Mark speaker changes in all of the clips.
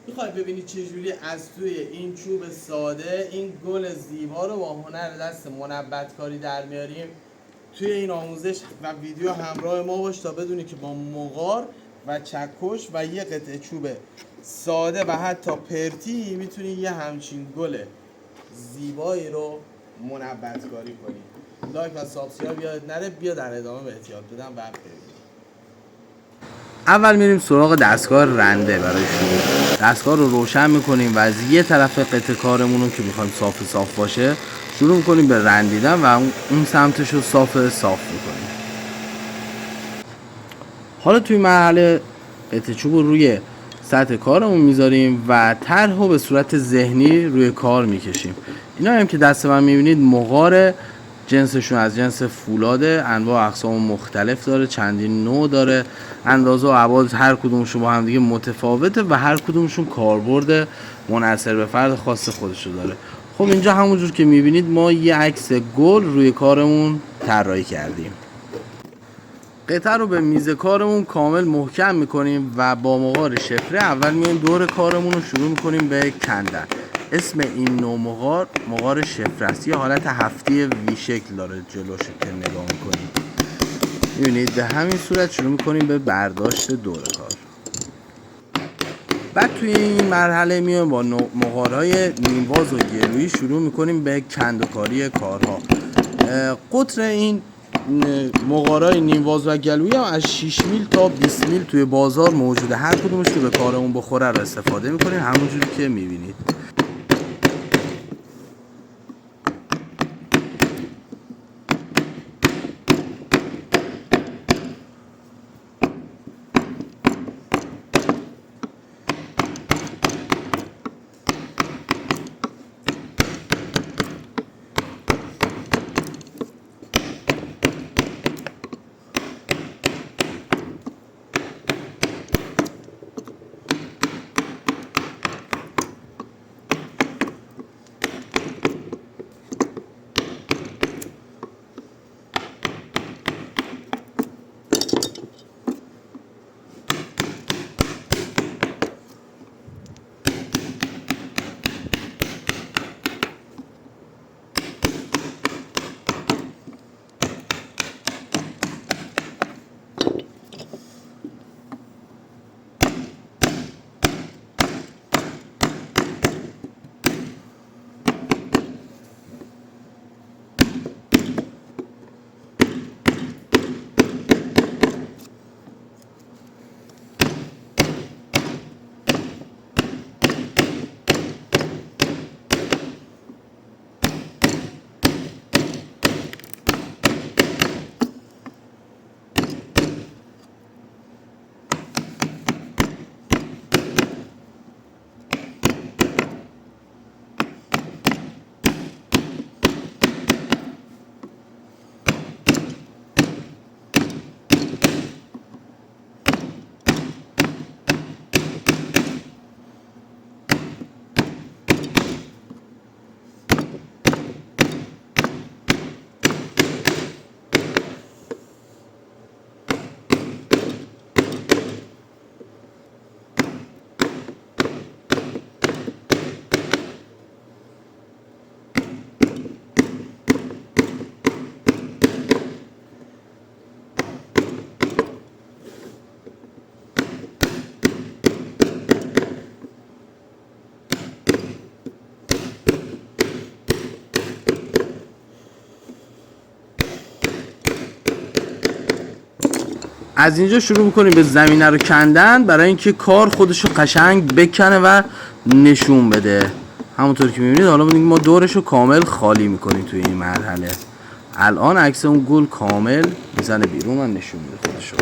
Speaker 1: میخوای ببینی چجوری از توی این چوب ساده این گل زیبا رو با هنر دست منبت کاری در میاریم. توی این آموزش و ویدیو همراه ما باش تا بدونی که با مغار و چکش و یه قطعه چوب ساده و حتی پرتی میتونی یه همچین گل زیبایی رو منبت کاری کنی. لایک و سابسکرایب یادت نره. بیا در ادامه به احتیاط بدم و ببینیم.
Speaker 2: اول میریم سراغ دستگاه رنده. برای شروع دستگاه رو روشن میکنیم و از یه طرف قطعه کارمون رو که میخوایم صاف باشه شروع میکنیم به رندیدن و اون سمتش رو صاف میکنیم. حالا توی مرحله قطعه چوب رو روی سطح کارمون میذاریم و طرح رو به صورت ذهنی روی کار میکشیم. اینا هم که دست من میبینید مغار، جنسشون از جنس فولاده، انواع اقسام مختلف داره، چندین نوع داره، اندازه و ابعاد هر کدومشون با هم دیگه متفاوته و هر کدومشون کاربرد منحصر به فرد خاص خودشو داره. خب اینجا همونجور که میبینید ما یه عکس گل روی کارمون طراحی کردیم. قطعه رو به میز کارمون کامل محکم میکنیم و با مغار شفره اول میایم دور کارمون رو شروع میکنیم به کندن. اسم این نوع مغار شفره است. یه حالت هفتی وی شکل داره جلوش که نگاه میکنید. میبینید به همین صورت شروع میکنیم به برداشت دور کار. بعد توی این مرحله میایم با مغارهای نیمواز و گلویی شروع میکنیم به کندوکاری کارها. قطر این مغارهای نیمواز و گلویی هم از 6 میل تا 20 میل توی بازار موجوده. هر کدومش که به کارمون بخوره رو استفاده میکنیم همونجوری که میبینید. از اینجا شروع میکنیم به زمینه رو کندن برای اینکه کار خودش رو قشنگ بکنه و نشون بده. همونطور که میبینید حالا ما دورش رو کامل خالی میکنیم توی این مرحله. الان عکس اون گل کامل میزنه بیرون و نشون میده خودش رو.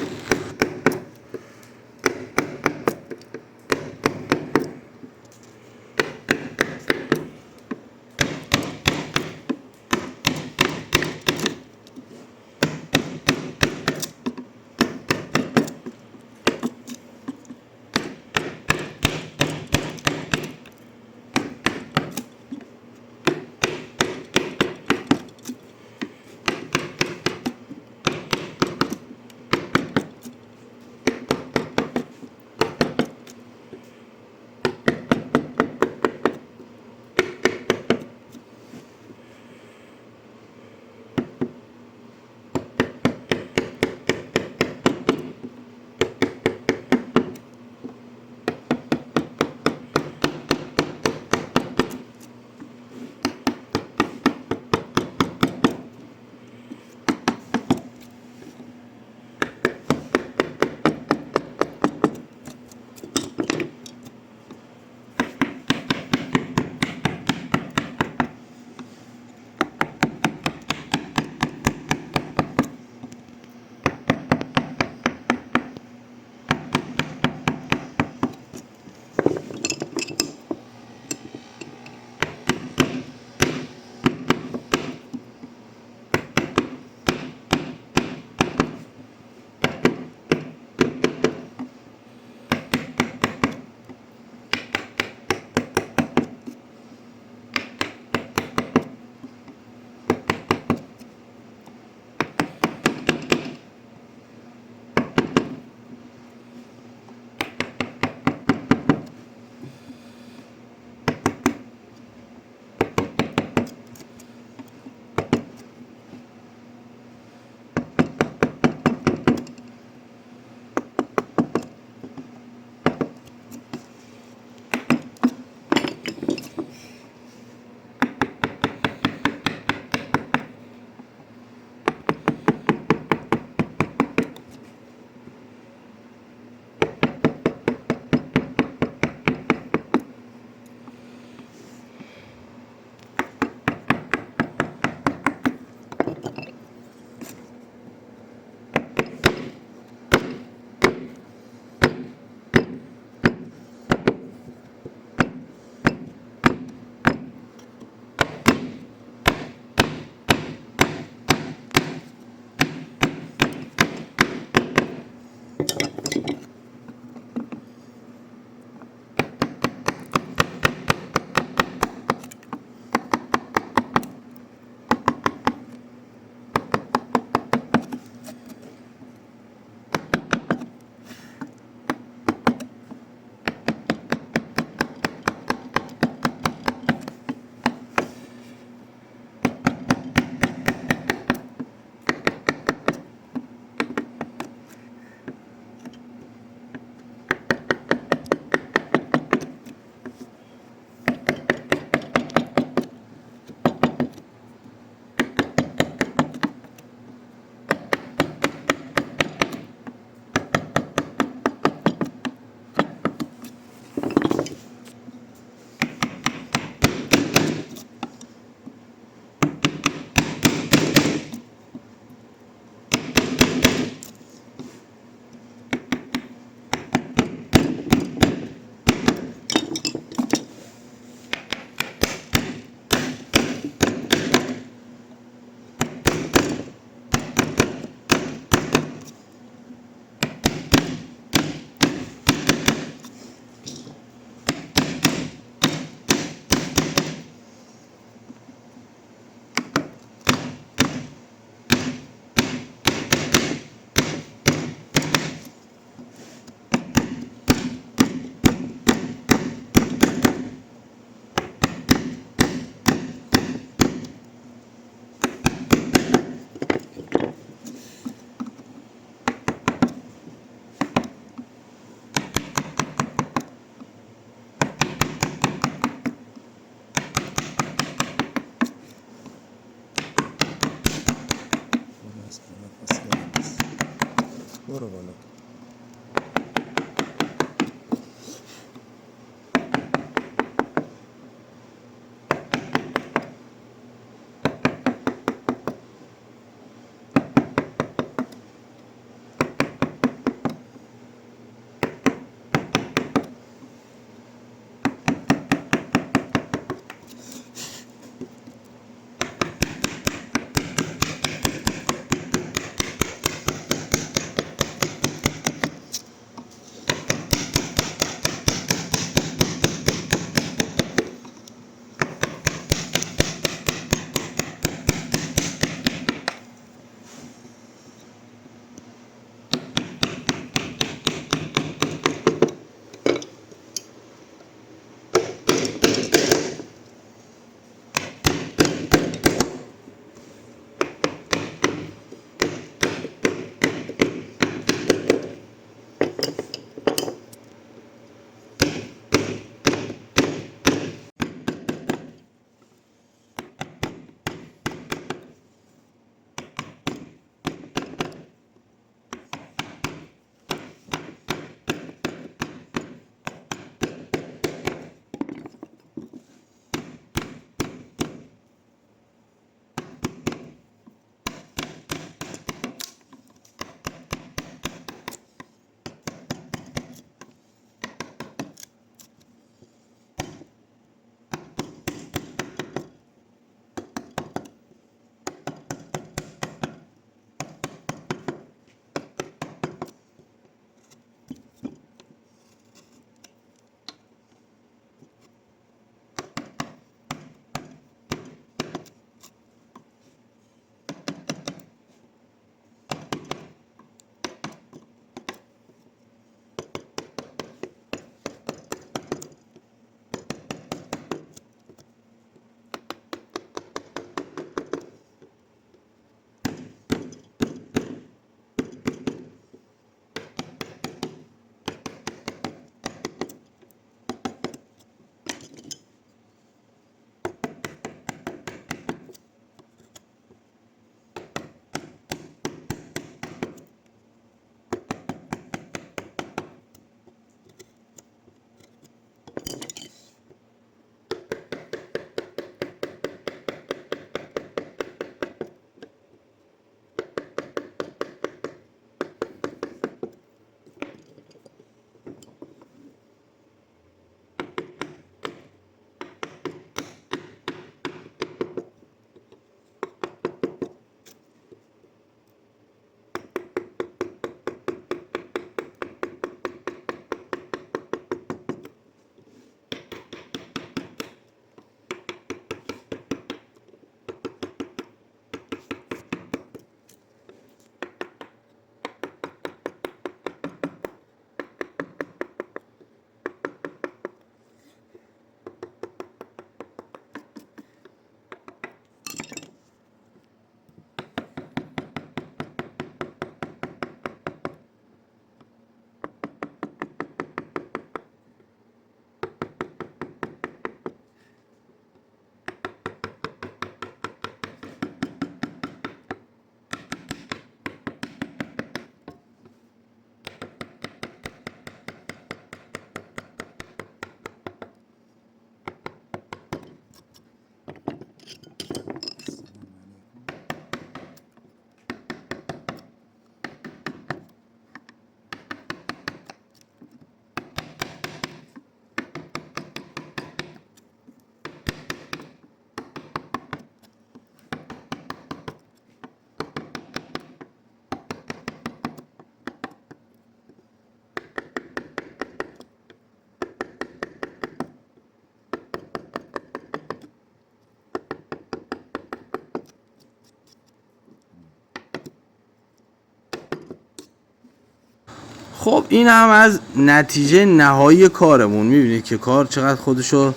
Speaker 2: خب این هم از نتیجه نهایی کارمون. میبینید که کار چقدر خودشو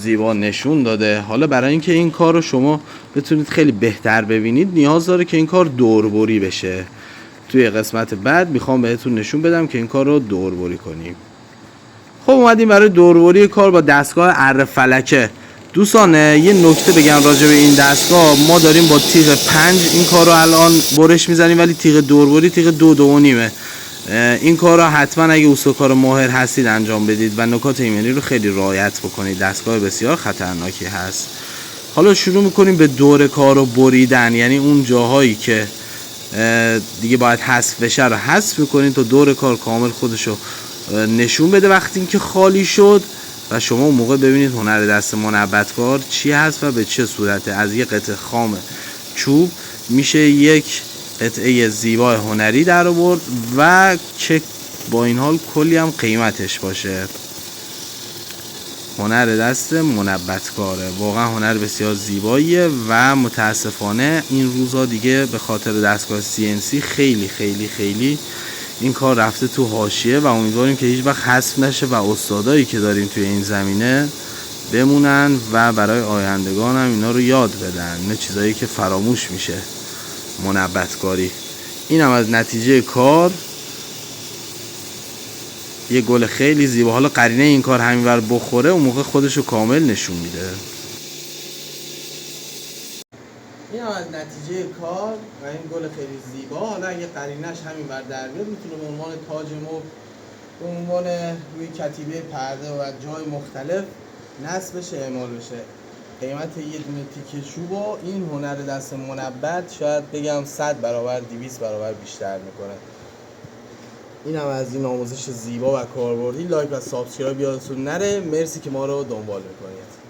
Speaker 2: زیبا نشون داده. حالا برای اینکه این کار رو شما بتونید خیلی بهتر ببینید نیاز داره که این کار دوربری بشه. توی قسمت بعد میخوام بهتون نشون بدم که این کار رو دوربری کنیم. خب اومدیم برای دوربری کار با دستگاه اره فلکه. دوستان یه نکته بگم راجع به این دستگاه، ما داریم با تیغ 5 این کار رو الان برش میزنیم، ولی تیغ دوربری تیغ 2.5. این کار رو حتما اگه استوکار ماهر هستید انجام بدید و نکات ایمنی رو خیلی رعایت بکنید. دستگاه بسیار خطرناکی هست. حالا شروع میکنیم به دور کار رو بریدن، یعنی اون جاهایی که دیگه باید حذف بشه رو حذف میکنید تا دور کار کامل خودشو نشون بده وقتی که خالی شد و شما اون موقع ببینید هنر دست منبت کار چی هست و به چه صورته. از یک قطعه خام چوب میشه یک قطعه زیبای هنری در آورد و که با این حال کلی هم قیمتش باشه. هنر دست منبت کاره، واقعا هنر بسیار زیباییه و متاسفانه این روزها دیگه به خاطر دستگاه CNC خیلی خیلی خیلی این کار رفته تو حاشیه و امیدواریم که هیچ وقت حذف نشه و استادایی که داریم توی این زمینه بمونن و برای آیندگان هم اینا رو یاد بدن. نه چیزایی که فراموش میشه. منبت کاری این هم از نتیجه کار. یه گل خیلی زیبا. حالا قرینه این کار همینور بخوره اون موقع خودشو کامل نشون میده.
Speaker 1: این هم از نتیجه کار و این گل خیلی زیبا. حالا اگه قرینش همینور در بیاد میتونه به عنوان تاج مبل، به عنوان روی کتیبه پرده و جای مختلف نصب بشه، اعمال بشه. قیمت یه دونه تیکه چوب و این هنر دست منبت شاید بگم 100 برابر 200 برابر بیشتر میکنه. این هم از این آموزش زیبا و کاربردی. لایک و سابسکرایب یادتون نره. مرسی که ما رو دنبال میکنید.